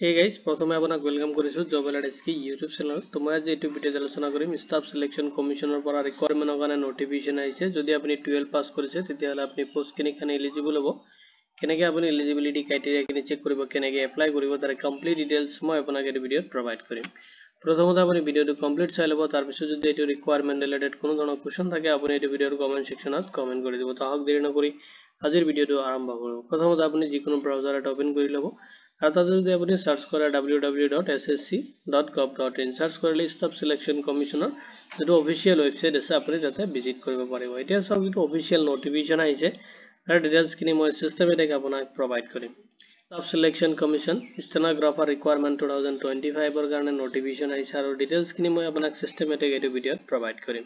Hey guys, প্ৰথমে আপোনাক welcome কৰিছো জব এলাৰ্ট এছকে ইউটিউব চেনেলত। তো মই আজি এইটো ভিডিঅ'ত আলোচনা কৰিম ষ্টাফ সিলেকশন কমিশনৰ পৰা ৰিকোয়াৰমেন্টৰ কাৰণে নটিফিকেশন আহিছে। যদি আপুনি 12 পাস কৰিছে তেতিয়াহলে আপুনি পোষ্ট কিনি খানে এলিজিবল হ'ব। কেনেকৈ আপুনি এলিজিবিলিটি ক্ৰাইটেৰিয়া কিনি চেক কৰিব, কেনেকৈ এপ্লাই কৰিব, তাৰ কমপ্লিট ডিটেইলছ মই আপোনাক এই ভিডিঅ'ত প্ৰভাইড কৰিম। প্ৰথমতে আপুনি ভিডিঅ'টো কমপ্লিট চাই ল'ব, তাৰ পিছত যদি এইটো ৰিকোয়াৰমেন্ট ৰিলেটেড কোনো ধৰণৰ কোৱেশ্চন থাকে আপুনি এইটো ভিডিঅ'ৰ কমেন্ট সেকশনত কমেন্ট কৰি দিব। তাহক দেৰি নকৰি আজিৰ ভিডিঅ'টো আৰম্ভ কৰো। প্ৰথমতে আপুনি যিকোনো ব্ৰাউজাৰ এটা ওপেন কৰি ল'ব আৰু তাতে যদি আপুনি সাৰ্চ কৰে www.ssc.gov.in সাৰ্চ কৰিলে ষ্টাফ সিলেকশন কমিশনৰ যেটো অফিশিয়াল ওয়েবসাইট আছে আপুনি তাতে ভিজিট কৰিব পাৰিব। এতিয়া সব যেটো অফিশিয়াল নটিফিকেশন আহিছে তাৰ ডিটেইলছ কিনি মই সিস্টেমেটিক আপোনাক প্ৰভাইড কৰিম। ষ্টাফ সিলেকশন কমিশন ষ্টেনোগ্ৰাফাৰ ৰিকোয়াৰমেন্ট 2025 ৰ কাৰণে নটিফিকেশন আহিছে আৰু ডিটেইলছ কিনি মই আপোনাক সিস্টেমেটিক এইটো ভিডিঅ'ত প্ৰভাইড কৰিম।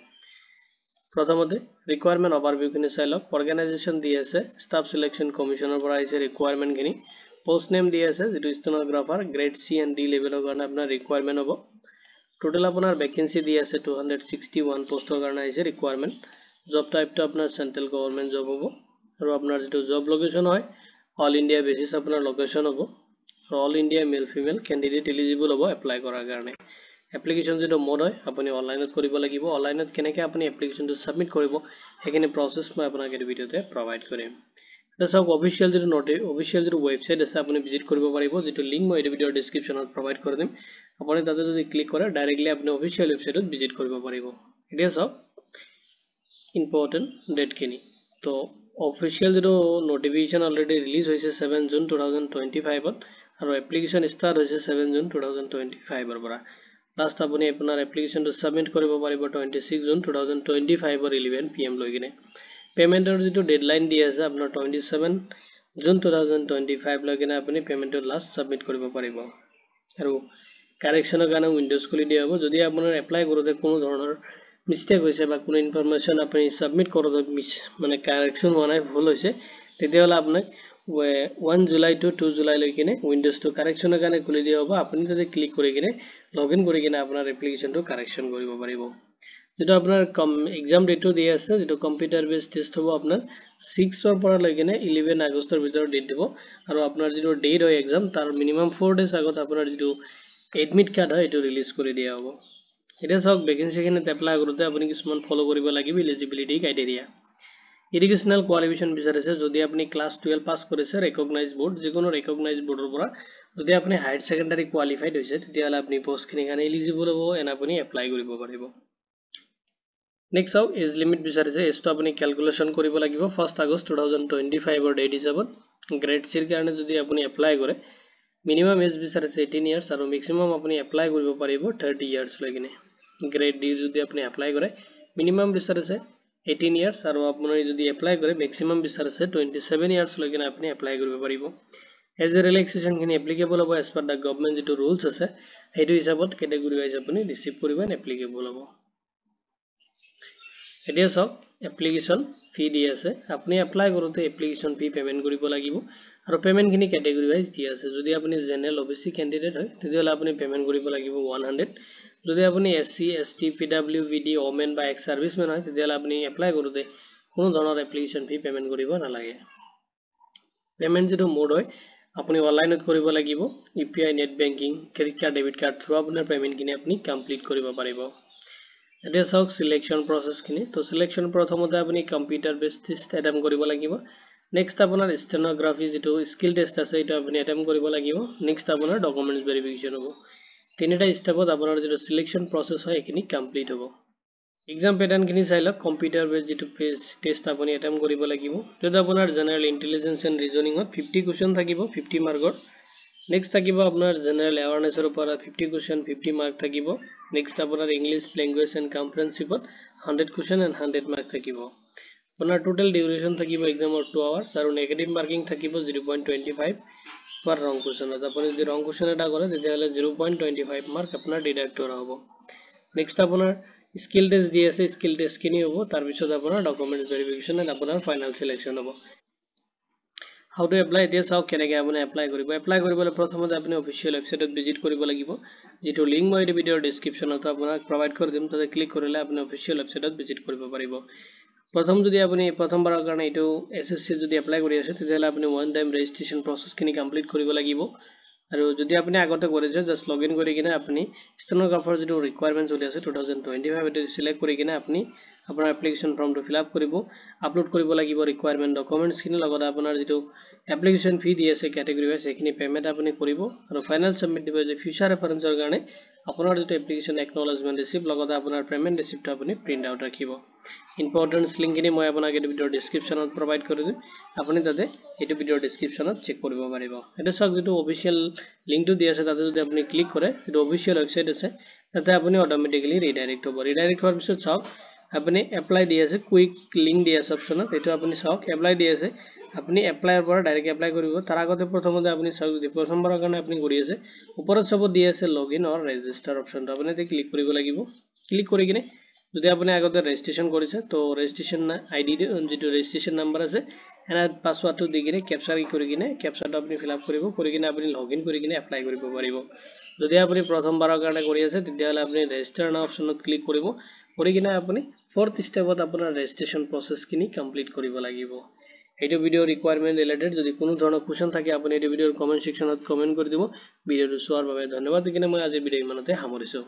প্ৰথমতে ৰিকোয়াৰমেন্ট ওভাৰভিউ কিনি চাই লওক। অৰ্গানাইজেচন দি আছে ষ্টাফ সিলেকশন কমিশনৰ পৰা আহিছে ৰিকোয়াৰমেন্ট কিনি। পোষ্ট নেম দি আছে যেটো stenographer grade C and D লেভেলৰ কাৰণে আপোনাৰ ৰিকোয়াৰমেন্ট হ'ব। টোটাল আপোনাৰ ভ্যাকেন্সি দি আছে 261 পোষ্টৰ কাৰণে আহিছে ৰিকোয়াৰমেন্ট। জব টাইপটো আপোনাৰ সেন্ট্ৰেল গভৰ্নমেন্ট জব হ'ব আৰু আপোনাৰ যেটো জব লোকেশন হয় অল ইন্ডিয়া বেসিস আপোনাৰ লোকেশন হ'ব। All India male female candidate eligible হ'ব এপ্লাই কৰাৰ কাৰণে। এপ্লিকেশন যেটো মোড হয় আপুনি অনলাইনত কৰিব লাগিব। অনলাইনত কেনেকৈ আপুনি এপ্লিকেশনটো সাবমিট কৰিব হেকিনি প্ৰসেস মই আপোনাক এই ভিডিঅ'তে প্ৰভাইড কৰিম। এটা সব অফিশিয়াল যেটো ওয়েবসাইট আছে আপুনি ভিজিট কৰিব পাৰিব, যেটো লিংক মই এই ভিডিঅ'ৰ ডেসক্ৰিপচনত প্ৰভাইড কৰি দিম। আপুনি তাতে যদি ক্লিক কৰে ডাইৰেক্টলি আপুনি অফিশিয়াল ওয়েবসাইটত ভিজিট কৰিব পাৰিব। এতিয়া সব ইম্পৰ্টেন্ট ডেট কিনি তো অফিশিয়াল যেটো নটিফিকেশন অলৰেডি ৰিলিজ হৈছে 7 জুন 2025 ত আৰু এপ্লিকেশন ষ্টাৰ্ট হৈছে 7 জুন 2025 ৰ পৰা। লাষ্ট আপুনি আপোনাৰ এপ্লিকেশনটো সাবমিট কৰিব পাৰিব 26 জুন 2025 ৰ 11 PM লৈ কিনে। পেমেন্টৰ যেটো ডেডলাইন দি আছে আপোনাৰ 27 জুন 2025 লৈ কিনে আপুনি পেমেন্টটো লাষ্ট সাবমিট কৰিব পাৰিব। আৰু কাৰেকচনৰ কাৰণে উইন্ডোজ খুলি দিয়া হ'ব। যদি আপোনাৰ এপ্লাই কৰোতে কোনো ধৰণৰ মিস্টেক হৈছে বা কোনো ইনফৰমেশন আপুনি সাবমিট কৰোতে মানে কাৰেকচন হোৱা নাই, ভুল হৈছে, তেতিয়াহলে আপোনাক 1 জুলাই টু 2 জুলাই লৈ কিনে উইন্ডোজটো কাৰেকচনৰ কাৰণে খুলি দিয়া হ'ব। আপুনি তাতে ক্লিক কৰি কিনে লগইন কৰি কিনে আপোনাৰ এপ্লিকেশনটো কাৰেকচন কৰিব পাৰিব। যেটো আপোনাৰ এক্সাম ডেটটো দি আছে, যেটো কম্পিউটাৰ বেসড টেষ্ট হ'ব আপোনাৰ 6 ৰ পৰা লৈ কিনে 11 আগষ্টৰ ভিতৰত ডেট দিব আৰু আপোনাৰ যেটো ডেট হয় এক্সাম তাৰ মিনিমাম 4 ডেজ আগত আপোনাৰ যেটো এডমিট কাৰ্ড হয় এটো ৰিলিজ কৰি দিয়া হ'ব। এটা সব ভ্যাকেন্সি কিনে এপ্লাই কৰোতে আপুনি কিছুমান ফলো কৰিব লাগিব এলিজিবিলিটি ক্ৰাইটেৰিয়া। এডুকেশনাল কোৱালিফিকেশন বিচাৰিছে যদি আপুনি ক্লাস 12 পাস কৰিছে ৰিকগনাইজ বোৰ্ড, যিকোনো ৰিকগনাইজ বোৰ্ডৰ পৰা। যদি আপুনি হায়াৰ সেকেন্ডাৰী কোৱালিফাইড হৈছে তেতিয়াহলে আপুনি পোষ্ট কিনি কাৰণে এলিজিবল হ'ব এণ্ড আপুনি এপ্লাই কৰিব পাৰিব। নেক্সট আউ এজ লিমিট বিচাৰিছে, এজটো আপুনি ক্যালকুলেশন কৰিব লাগিব 1 আগষ্ট 2025 ৰ ডেট হিচাপত। গ্ৰেড সিৰ কাৰণে যদি আপুনি এপ্লাই কৰে মিনিমাম এজ বিচাৰিছে 18 ইয়াৰ্স আৰু ম্যাক্সিমাম আপুনি এপ্লাই কৰিব পাৰিব 30 ইয়াৰ্স লৈ কিনে। গ্ৰেড ডি যদি আপুনি এপ্লাই কৰে মিনিমাম বিচাৰিছে 18 ইয়াৰ্স আৰু আপুনি যদি এপ্লাই কৰে ম্যাক্সিমাম বিচাৰিছে 27 ইয়াৰ্স লৈ কিনে আপুনি এপ্লাই কৰিব পাৰিব। এজ এ ৰিলেক্সেশন খিনি এপ্লিকেবল হ'ব এজ পাৰ দা গভৰ্নমেন্ট যেটো ৰুলছ আছে সেইটো হিচাপত ক্যাটেগৰি ওয়াইজ আপুনি ৰিসিভ কৰিব এণ্ড এপ্লিকেবল হ'ব। এতিয়া সব এপ্লিকেশন ফি দি আছে, আপুনি এপ্লাই কৰোতে এপ্লিকেশন ফি পেমেন্ট কৰিব লাগিব আৰু পেমেন্ট খিনি ক্যাটেগৰি ওয়াইজ দি আছে। যদি আপুনি জেনাৰেল ওবিসি ক্যান্ডিডেট হয় তেতিয়াহলে আপুনি পেমেন্ট কৰিব লাগিব 100। যদি আপুনি এসসি এসটি পিডব্লিউডি ওমেন বা এক্স সাৰ্ভিসমেন হয় তেতিয়াহলে আপুনি এপ্লাই কৰোতে কোনো ধৰণৰ এপ্লিকেশন ফি পেমেন্ট কৰিব নালাগে। পেমেন্ট যেটো মোড হয় আপুনি অনলাইনত কৰিব লাগিব, UPI net banking credit card debit card through আপোনাৰ পেমেন্ট খিনি আপুনি কমপ্লিট কৰিব পাৰিব। এতিয়া সব সিলেকশন প্ৰসেস খিনি তো সিলেকশন প্ৰথমতে আপুনি কম্পিউটাৰ বেসড টেষ্ট এটেম্প কৰিব লাগিব। নেক্সট আপোনাৰ ষ্টেনোগ্ৰাফি যেটো স্কিল টেষ্ট আছে এটা আপুনি এটেম্প কৰিব লাগিব। নেক্সট আপোনাৰ ডকুমেন্টস ভেৰিফিকেশন হ'ব। তিনিটা স্টেপত আপোনাৰ যেটো সিলেকশন প্ৰসেস হয় এখিনি কমপ্লিট হ'ব। এক্সাম প্যাটাৰ্ন খিনি চাই লওক। কম্পিউটাৰ বেসড যেটো টেষ্ট আপুনি এটেম্প কৰিব লাগিব। যদি আপোনাৰ জেনাৰেল ইন্টেলিজেন্স এণ্ড ৰিজনিংত 50 কোৱেশ্চন থাকিব 50 মাৰ্কৰ। নেক্সট থাকিব আপোনাৰ জেনাৰেল এৱাৰনেছৰ পৰা 50 কোৱেশ্চন 50 মাৰ্ক থাকিব। নেক্সট আপোনাৰ ইংলিশ ল্যাঙ্গুয়েজ এণ্ড কম্প্ৰিহেনসিভত 100 কোৱেশ্চন এণ্ড 100 মাৰ্ক থাকিব। আপোনাৰ টোটাল ডিউৰেচন থাকিব এক্সামৰ 2 আৱাৰ্স আৰু নেগেটিভ মাৰ্কিং থাকিব 0.25 পাৰ ৰং কোৱেশ্চনত। আপুনি যদি ৰং কোৱেশ্চন এটা কৰে তেতিয়াহলে 0.25 মাৰ্ক আপোনাৰ ডিডাক্ট কৰা হ'ব। নেক্সট আপোনাৰ স্কিল টেষ্ট দি আছে, স্কিল টেষ্ট খিনি হ'ব, তাৰ পিছত আপোনাৰ ডকুমেন্টস ভেৰিফিকেশন এণ্ড আপোনাৰ ফাইনাল সিলেকশন হ'ব। হাউ টু এপ্লাই এতিয়া চাওক কেনেকৈ আপুনি এপ্লাই কৰিব। এপ্লাই কৰিবলৈ প্ৰথমতে আপুনি অফিশিয়াল ওয়েবসাইটত ভিজিট কৰিব লাগিব, যেটো লিংক মই এই ভিডিঅ'ৰ ডেসক্ৰিপচনত আপোনাক প্ৰভাইড কৰি দিম। তাতে ক্লিক কৰিলে আপুনি অফিশিয়াল ওয়েবসাইটত ভিজিট কৰিব পাৰিব। প্ৰথম যদি আপুনি প্ৰথমবাৰৰ কাৰণে এটো এসএসসি যদি এপ্লাই কৰি আছে তেতিয়াহলে আপুনি ওয়ান টাইম ৰেজিষ্ট্ৰেচন প্ৰসেস খিনি কমপ্লিট কৰিব লাগিব। আৰু যদি আপুনি আগতে কৰিছে জাস্ট লগইন কৰি কিনে আপুনি ষ্টেনোগ্ৰাফাৰ যেটো ৰিকুৱাৰমেন্ট চলি আছে 2025 এটো সিলেক্ট কৰি কিনে আপুনি আপোনাৰ এপ্লিকেশন ফৰ্মটো ফিল আপ কৰিব আপলোড কৰিব লাগিব ৰিকুৱাৰমেন্ট ডকুমেন্টছ খিনি লগত আপোনাৰ যেটো এপ্লিকেশন ফি দি আছে ক্যাটেগৰি ওয়াইজ এখিনি পেমেন্ট আপুনি কৰিব আৰু ফাইনাল সাবমিট দিব যে ফিউচাৰ ৰেফাৰেন্সৰ কাৰণে আপোনাৰ যেটো এপ্লিকেশন একনলেজমেন্ট ৰিসিপ্ট লগত আপোনাৰ পেমেন্ট ৰিসিপ্টটো আপুনি প্ৰিন্ট আউট ৰাখিব ইম্পৰ্টেন্স লিংকখিনি মই আপোনাক এই ভিডিওৰ ডেসক্ৰিপচনত প্ৰভাইড কৰি দিম আপুনি তাতে এই ভিডিওৰ ডেসক্ৰিপচনত চেক কৰিব পাৰিব এটা সব যেটো অফিশিয়াল লিংকটো দি আছে তাতে যদি আপুনি ক্লিক কৰে এটা অফিশিয়াল ওয়েবসাইট আছে তাতে আপুনি অটোমেটিক্যালি ৰিডাইৰেক্ট হ'ব ৰিডাইৰেক্ট হোৱাৰ পিছত চাওক আপুনি এপ্লাই দি আছে কুইক লিংক দি আছে অপচনত এটো আপুনি চাওক এপ্লাই দি আছে আপুনি এপ্লাইৰ পৰা ডাইৰেক্ট এপ্লাই কৰিব তাৰ আগতে প্ৰথমতে আপুনি চাওক যদি প্ৰথমবাৰৰ কাৰণে আপুনি কৰি আছে ওপৰত সব দি আছে লগইন অৰ ৰেজিষ্টাৰ অপচনটো আপুনি এতে ক্লিক কৰিব লাগিব ক্লিক কৰি কিনে যদি আপুনি আগতে ৰেজিষ্ট্ৰেচন কৰিছে তো ৰেজিষ্ট্ৰেচন আইডি যেটো ৰেজিষ্ট্ৰেচন নাম্বাৰ আছে এনা পাসওয়াৰ্ডটো দি কিনে ক্যাপচাৰ কৰি কিনে ক্যাপচাৰটো আপুনি ফিল আপ কৰিব কৰি কিনে আপুনি লগইন কৰি কিনে এপ্লাই কৰিব পাৰিব যদি আপুনি প্ৰথমবাৰৰ কাৰণে কৰি আছে তেতিয়াহলে আপুনি ৰেজিষ্টাৰ নাও অপচনত ক্লিক কৰিব কৰি কিনে আপুনি ফৰ্থ ষ্টেপত আপোনাৰ ৰেজিষ্ট্ৰেচন প্ৰসেসখিনি কমপ্লিট কৰিব লাগিব এইটো ভিডিও ৰিকুৱাৰমেন্ট ৰিলেটেড যদি কোনো ধৰণৰ কোৱেশ্চন থাকে আপুনি এই ভিডিওৰ কমেন্ট সেকশনত কমেন্ট কৰি দিব ভিডিওটো চোৱাৰ বাবে ধন্যবাদ কিনে মই আজি ভিডিও ইমানতে সামৰিছো